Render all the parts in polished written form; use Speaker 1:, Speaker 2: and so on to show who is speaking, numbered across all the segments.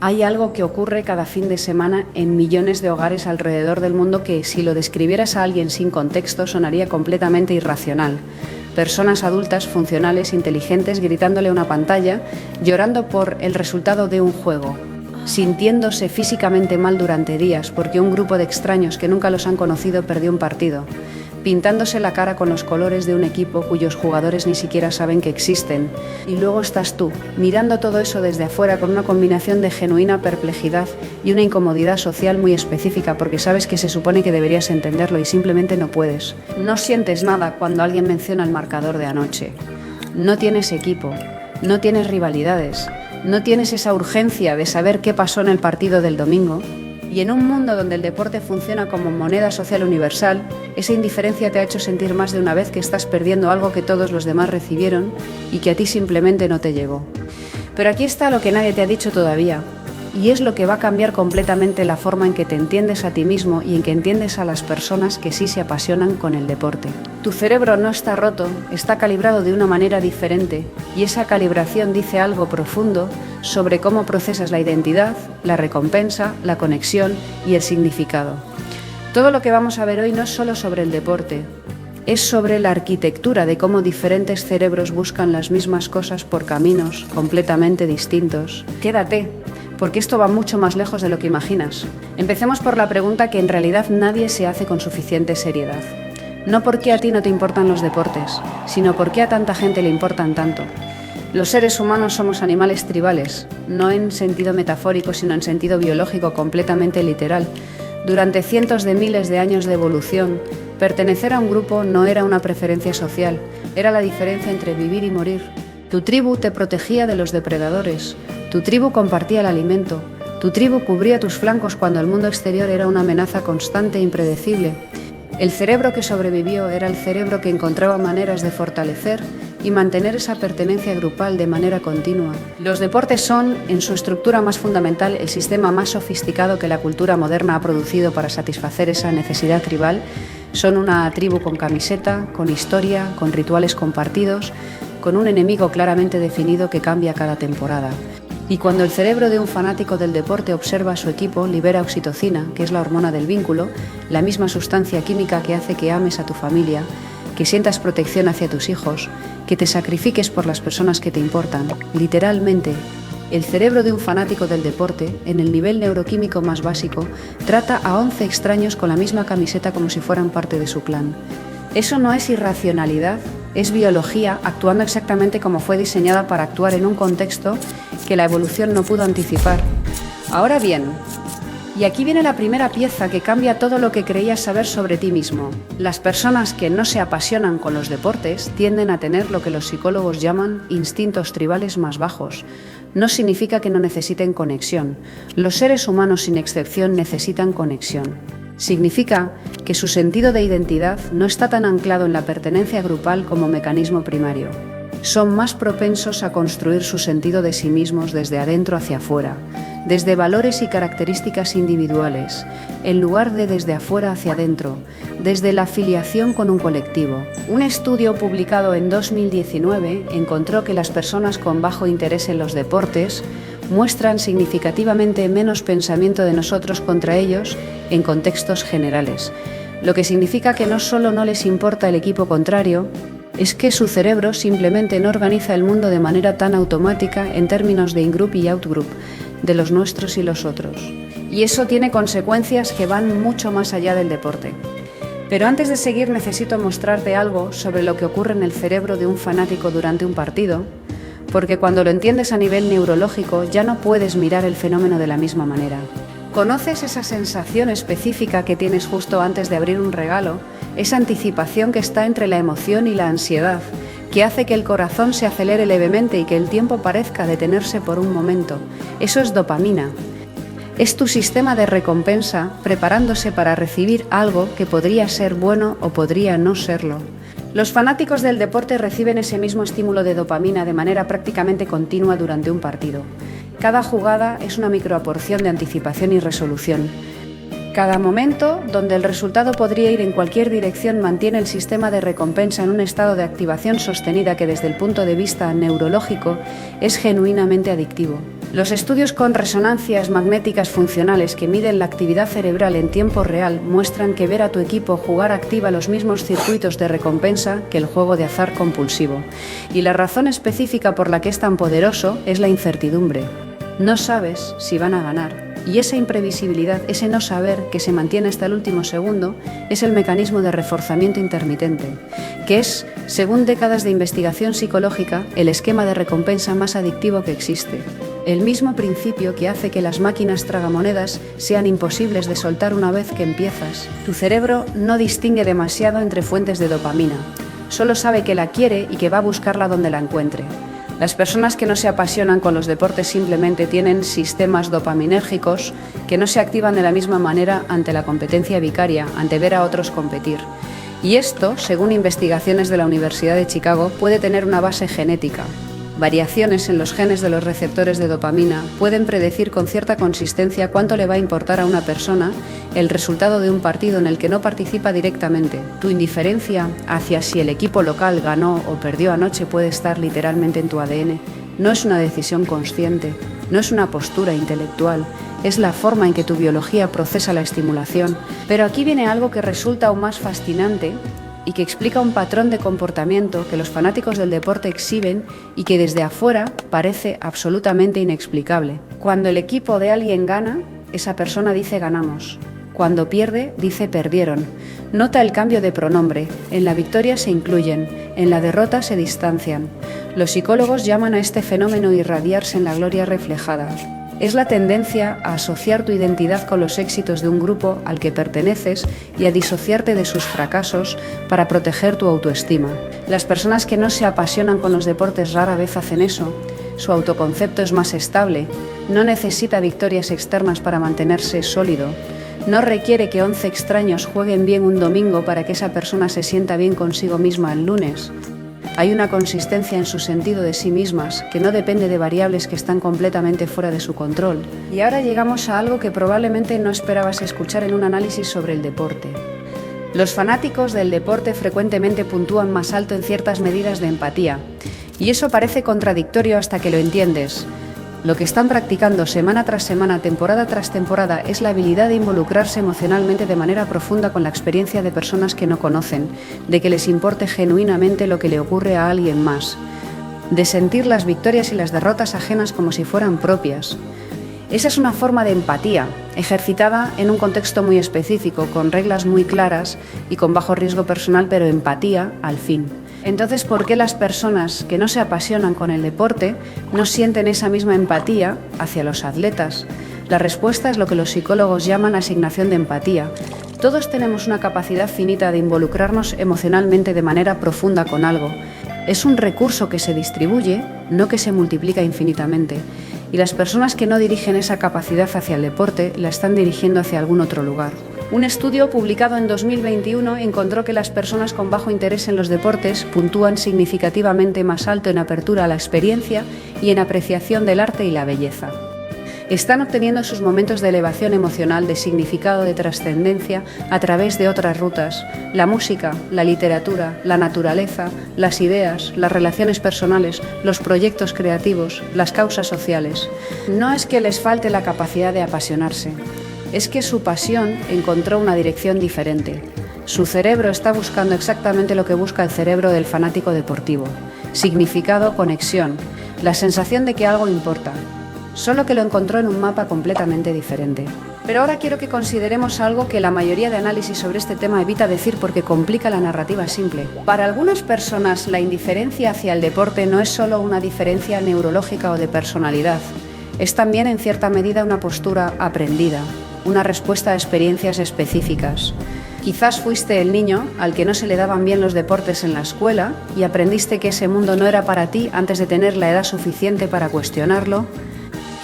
Speaker 1: Hay algo que ocurre cada fin de semana en millones de hogares alrededor del mundo que, si lo describieras a alguien sin contexto, sonaría completamente irracional. Personas adultas, funcionales, inteligentes, gritándole a una pantalla, llorando por el resultado de un juego, sintiéndose físicamente mal durante días porque un grupo de extraños que nunca los han conocido perdió un partido, pintándose la cara con los colores de un equipo cuyos jugadores ni siquiera saben que existen. Y luego estás tú, mirando todo eso desde afuera con una combinación de genuina perplejidad y una incomodidad social muy específica porque sabes que se supone que deberías entenderlo y simplemente no puedes. No sientes nada cuando alguien menciona el marcador de anoche. No tienes equipo, no tienes rivalidades, no tienes esa urgencia de saber qué pasó en el partido del domingo. Y en un mundo donde el deporte funciona como moneda social universal, esa indiferencia te ha hecho sentir más de una vez que estás perdiendo algo que todos los demás recibieron y que a ti simplemente no te llegó. Pero aquí está lo que nadie te ha dicho todavía, y es lo que va a cambiar completamente la forma en que te entiendes a ti mismo y en que entiendes a las personas que sí se apasionan con el deporte. Tu cerebro no está roto, está calibrado de una manera diferente, y esa calibración dice algo profundo sobre cómo procesas la identidad, la recompensa, la conexión y el significado. Todo lo que vamos a ver hoy no es solo sobre el deporte, es sobre la arquitectura de cómo diferentes cerebros buscan las mismas cosas por caminos completamente distintos. Quédate, porque esto va mucho más lejos de lo que imaginas. Empecemos por la pregunta que en realidad nadie se hace con suficiente seriedad. No por qué a ti no te importan los deportes, sino por qué a tanta gente le importan tanto. Los seres humanos somos animales tribales, no en sentido metafórico, sino en sentido biológico completamente literal. Durante cientos de miles de años de evolución, pertenecer a un grupo no era una preferencia social, era la diferencia entre vivir y morir. Tu tribu te protegía de los depredadores, tu tribu compartía el alimento, tu tribu cubría tus flancos cuando el mundo exterior era una amenaza constante e impredecible. El cerebro que sobrevivió era el cerebro que encontraba maneras de fortalecer y mantener esa pertenencia grupal de manera continua. Los deportes son, en su estructura más fundamental, el sistema más sofisticado que la cultura moderna ha producido para satisfacer esa necesidad tribal. Son una tribu con camiseta, con historia, con rituales compartidos, con un enemigo claramente definido que cambia cada temporada. Y cuando el cerebro de un fanático del deporte observa a su equipo, libera oxitocina, que es la hormona del vínculo, la misma sustancia química que hace que ames a tu familia, que sientas protección hacia tus hijos, que te sacrifiques por las personas que te importan. Literalmente, el cerebro de un fanático del deporte, en el nivel neuroquímico más básico, trata a 11 extraños con la misma camiseta como si fueran parte de su clan. Eso no es irracionalidad, es biología actuando exactamente como fue diseñada para actuar en un contexto que la evolución no pudo anticipar. Ahora bien, y aquí viene la primera pieza que cambia todo lo que creías saber sobre ti mismo. Las personas que no se apasionan con los deportes tienden a tener lo que los psicólogos llaman instintos tribales más bajos. No significa que no necesiten conexión. Los seres humanos, sin excepción, necesitan conexión. Significa que su sentido de identidad no está tan anclado en la pertenencia grupal como mecanismo primario. Son más propensos a construir su sentido de sí mismos desde adentro hacia afuera, desde valores y características individuales, en lugar de desde afuera hacia adentro, desde la afiliación con un colectivo. Un estudio publicado en 2019 encontró que las personas con bajo interés en los deportes muestran significativamente menos pensamiento de nosotros contra ellos en contextos generales, lo que significa que no solo no les importa el equipo contrario, es que su cerebro simplemente no organiza el mundo de manera tan automática en términos de in-group y out-group, de los nuestros y los otros. Y eso tiene consecuencias que van mucho más allá del deporte. Pero antes de seguir necesito mostrarte algo sobre lo que ocurre en el cerebro de un fanático durante un partido, porque cuando lo entiendes a nivel neurológico ya no puedes mirar el fenómeno de la misma manera. ¿Conoces esa sensación específica que tienes justo antes de abrir un regalo? Esa anticipación que está entre la emoción y la ansiedad, que hace que el corazón se acelere levemente y que el tiempo parezca detenerse por un momento. Eso es dopamina. Es tu sistema de recompensa preparándose para recibir algo que podría ser bueno o podría no serlo. Los fanáticos del deporte reciben ese mismo estímulo de dopamina de manera prácticamente continua durante un partido. Cada jugada es una microaporción de anticipación y resolución. Cada momento, donde el resultado podría ir en cualquier dirección, mantiene el sistema de recompensa en un estado de activación sostenida que desde el punto de vista neurológico es genuinamente adictivo. Los estudios con resonancias magnéticas funcionales que miden la actividad cerebral en tiempo real muestran que ver a tu equipo jugar activa los mismos circuitos de recompensa que el juego de azar compulsivo. Y la razón específica por la que es tan poderoso es la incertidumbre. No sabes si van a ganar. Y esa imprevisibilidad, ese no saber que se mantiene hasta el último segundo, es el mecanismo de reforzamiento intermitente, que es, según décadas de investigación psicológica, el esquema de recompensa más adictivo que existe. El mismo principio que hace que las máquinas tragamonedas sean imposibles de soltar una vez que empiezas. Tu cerebro no distingue demasiado entre fuentes de dopamina, solo sabe que la quiere y que va a buscarla donde la encuentre. Las personas que no se apasionan con los deportes simplemente tienen sistemas dopaminérgicos que no se activan de la misma manera ante la competencia vicaria, ante ver a otros competir. Y esto, según investigaciones de la Universidad de Chicago, puede tener una base genética. Variaciones en los genes de los receptores de dopamina pueden predecir con cierta consistencia cuánto le va a importar a una persona el resultado de un partido en el que no participa directamente. Tu indiferencia hacia si el equipo local ganó o perdió anoche puede estar literalmente en tu ADN. No es una decisión consciente, no es una postura intelectual, es la forma en que tu biología procesa la estimulación. Pero aquí viene algo que resulta aún más fascinante y que explica un patrón de comportamiento que los fanáticos del deporte exhiben y que desde afuera parece absolutamente inexplicable. Cuando el equipo de alguien gana, esa persona dice ganamos. Cuando pierde, dice perdieron. Nota el cambio de pronombre. En la victoria se incluyen, en la derrota se distancian. Los psicólogos llaman a este fenómeno irradiarse en la gloria reflejada. Es la tendencia a asociar tu identidad con los éxitos de un grupo al que perteneces y a disociarte de sus fracasos para proteger tu autoestima. Las personas que no se apasionan con los deportes rara vez hacen eso. Su autoconcepto es más estable, no necesita victorias externas para mantenerse sólido. No requiere que 11 extraños jueguen bien un domingo para que esa persona se sienta bien consigo misma el lunes. Hay una consistencia en su sentido de sí mismas que no depende de variables que están completamente fuera de su control. Y ahora llegamos a algo que probablemente no esperabas escuchar en un análisis sobre el deporte. Los fanáticos del deporte frecuentemente puntúan más alto en ciertas medidas de empatía. Y eso parece contradictorio hasta que lo entiendes. Lo que están practicando semana tras semana, temporada tras temporada, es la habilidad de involucrarse emocionalmente de manera profunda con la experiencia de personas que no conocen, de que les importe genuinamente lo que le ocurre a alguien más, de sentir las victorias y las derrotas ajenas como si fueran propias. Esa es una forma de empatía, ejercitada en un contexto muy específico, con reglas muy claras y con bajo riesgo personal, pero empatía al fin. Entonces, ¿por qué las personas que no se apasionan con el deporte no sienten esa misma empatía hacia los atletas? La respuesta es lo que los psicólogos llaman asignación de empatía. Todos tenemos una capacidad finita de involucrarnos emocionalmente de manera profunda con algo. Es un recurso que se distribuye, no que se multiplica infinitamente. Y las personas que no dirigen esa capacidad hacia el deporte la están dirigiendo hacia algún otro lugar. Un estudio publicado en 2021 encontró que las personas con bajo interés en los deportes puntúan significativamente más alto en apertura a la experiencia y en apreciación del arte y la belleza. Están obteniendo sus momentos de elevación emocional, de significado, de trascendencia a través de otras rutas: la música, la literatura, la naturaleza, las ideas, las relaciones personales, los proyectos creativos, las causas sociales. No es que les falte la capacidad de apasionarse, es que su pasión encontró una dirección diferente. Su cerebro está buscando exactamente lo que busca el cerebro del fanático deportivo: significado, conexión, la sensación de que algo importa. Solo que lo encontró en un mapa completamente diferente. Pero ahora quiero que consideremos algo que la mayoría de análisis sobre este tema evita decir porque complica la narrativa simple. Para algunas personas, la indiferencia hacia el deporte no es solo una diferencia neurológica o de personalidad. Es también en cierta medida una postura aprendida, una respuesta a experiencias específicas. Quizás fuiste el niño al que no se le daban bien los deportes en la escuela y aprendiste que ese mundo no era para ti antes de tener la edad suficiente para cuestionarlo.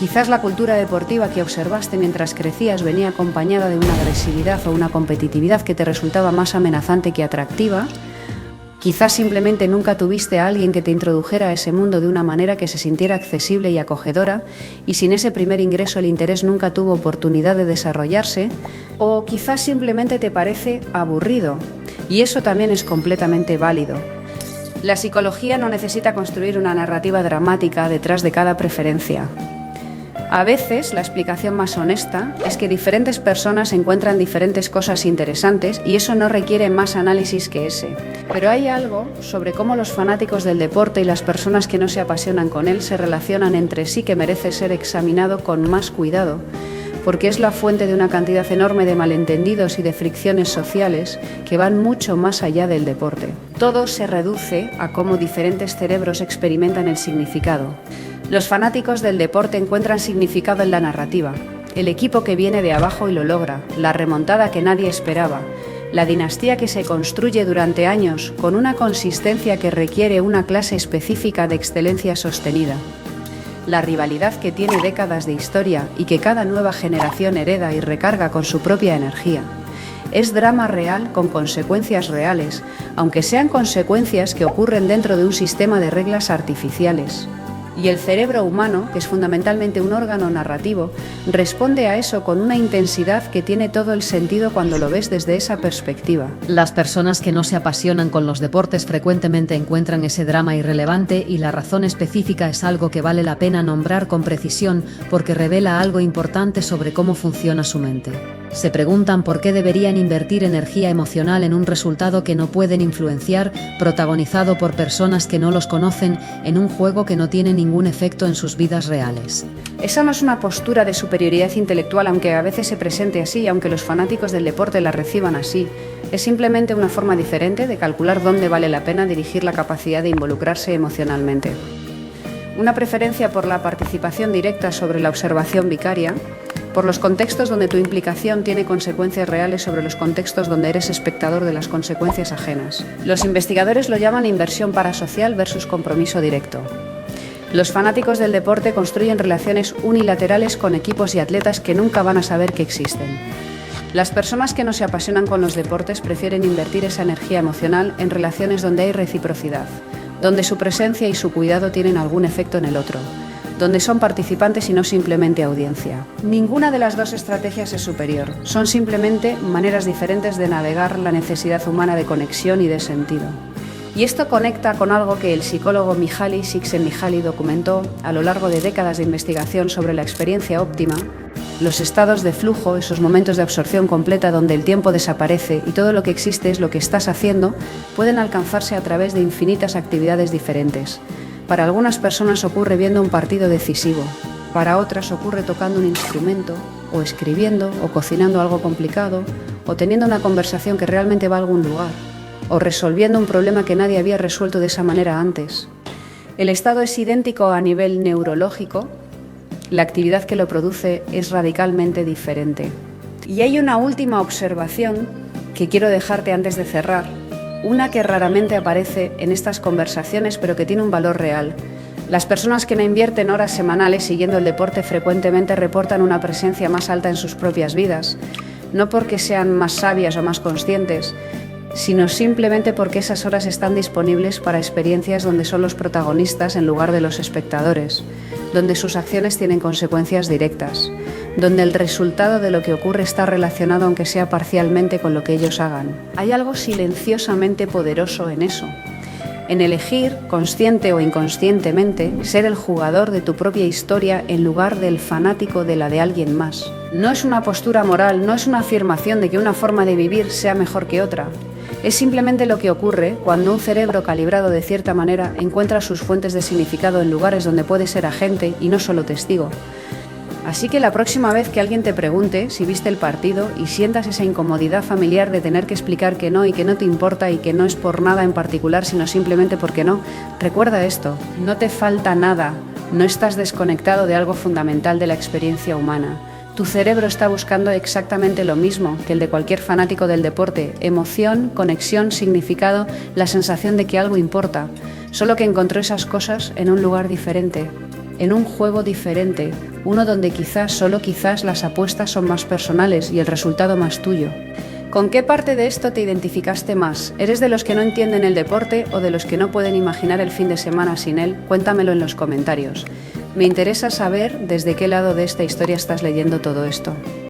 Speaker 1: Quizás la cultura deportiva que observaste mientras crecías venía acompañada de una agresividad o una competitividad que te resultaba más amenazante que atractiva. Quizás simplemente nunca tuviste a alguien que te introdujera a ese mundo de una manera que se sintiera accesible y acogedora, y sin ese primer ingreso el interés nunca tuvo oportunidad de desarrollarse. O quizás simplemente te parece aburrido, y eso también es completamente válido. La psicología no necesita construir una narrativa dramática detrás de cada preferencia. A veces la explicación más honesta es que diferentes personas encuentran diferentes cosas interesantes y eso no requiere más análisis que ese. Pero hay algo sobre cómo los fanáticos del deporte y las personas que no se apasionan con él se relacionan entre sí que merece ser examinado con más cuidado, porque es la fuente de una cantidad enorme de malentendidos y de fricciones sociales que van mucho más allá del deporte. Todo se reduce a cómo diferentes cerebros experimentan el significado. Los fanáticos del deporte encuentran significado en la narrativa, el equipo que viene de abajo y lo logra, la remontada que nadie esperaba, la dinastía que se construye durante años con una consistencia que requiere una clase específica de excelencia sostenida, la rivalidad que tiene décadas de historia y que cada nueva generación hereda y recarga con su propia energía. Es drama real con consecuencias reales, aunque sean consecuencias que ocurren dentro de un sistema de reglas artificiales. Y el cerebro humano, que es fundamentalmente un órgano narrativo, responde a eso con una intensidad que tiene todo el sentido cuando lo ves desde esa perspectiva.
Speaker 2: Las personas que no se apasionan con los deportes frecuentemente encuentran ese drama irrelevante y la razón específica es algo que vale la pena nombrar con precisión porque revela algo importante sobre cómo funciona su mente. Se preguntan por qué deberían invertir energía emocional en un resultado que no pueden influenciar, protagonizado por personas que no los conocen, en un juego que no tiene ningún efecto en sus vidas reales.
Speaker 1: Esa no es una postura de superioridad intelectual, aunque a veces se presente así, aunque los fanáticos del deporte la reciban así. Es simplemente una forma diferente de calcular dónde vale la pena dirigir la capacidad de involucrarse emocionalmente. Una preferencia por la participación directa sobre la observación vicaria, por los contextos donde tu implicación tiene consecuencias reales sobre los contextos donde eres espectador de las consecuencias ajenas. Los investigadores lo llaman inversión parasocial versus compromiso directo. Los fanáticos del deporte construyen relaciones unilaterales con equipos y atletas que nunca van a saber que existen. Las personas que no se apasionan con los deportes prefieren invertir esa energía emocional en relaciones donde hay reciprocidad, donde su presencia y su cuidado tienen algún efecto en el otro, donde son participantes y no simplemente audiencia. Ninguna de las dos estrategias es superior, son simplemente maneras diferentes de navegar la necesidad humana de conexión y de sentido. Y esto conecta con algo que el psicólogo Mihaly Csikszentmihalyi documentó a lo largo de décadas de investigación sobre la experiencia óptima, los estados de flujo, esos momentos de absorción completa donde el tiempo desaparece y todo lo que existe es lo que estás haciendo, pueden alcanzarse a través de infinitas actividades diferentes. Para algunas personas ocurre viendo un partido decisivo, para otras ocurre tocando un instrumento, o escribiendo, o cocinando algo complicado, o teniendo una conversación que realmente va a algún lugar, o resolviendo un problema que nadie había resuelto de esa manera antes. El estado es idéntico a nivel neurológico, la actividad que lo produce es radicalmente diferente. Y hay una última observación que quiero dejarte antes de cerrar, una que raramente aparece en estas conversaciones, pero que tiene un valor real. Las personas que no invierten horas semanales siguiendo el deporte frecuentemente reportan una presencia más alta en sus propias vidas, no porque sean más sabias o más conscientes, sino simplemente porque esas horas están disponibles para experiencias donde son los protagonistas en lugar de los espectadores, donde sus acciones tienen consecuencias directas, donde el resultado de lo que ocurre está relacionado aunque sea parcialmente con lo que ellos hagan. Hay algo silenciosamente poderoso en eso, en elegir, consciente o inconscientemente, ser el jugador de tu propia historia en lugar del fanático de la de alguien más. No es una postura moral, no es una afirmación de que una forma de vivir sea mejor que otra. Es simplemente lo que ocurre cuando un cerebro calibrado de cierta manera encuentra sus fuentes de significado en lugares donde puede ser agente y no solo testigo. Así que la próxima vez que alguien te pregunte si viste el partido y sientas esa incomodidad familiar de tener que explicar que no y que no te importa y que no es por nada en particular, sino simplemente porque no, recuerda esto, no te falta nada, no estás desconectado de algo fundamental de la experiencia humana. Tu cerebro está buscando exactamente lo mismo que el de cualquier fanático del deporte: emoción, conexión, significado, la sensación de que algo importa. Solo que encontró esas cosas en un lugar diferente, en un juego diferente, uno donde quizás, solo quizás, las apuestas son más personales y el resultado más tuyo. ¿Con qué parte de esto te identificaste más? ¿Eres de los que no entienden el deporte o de los que no pueden imaginar el fin de semana sin él? Cuéntamelo en los comentarios. Me interesa saber desde qué lado de esta historia estás leyendo todo esto.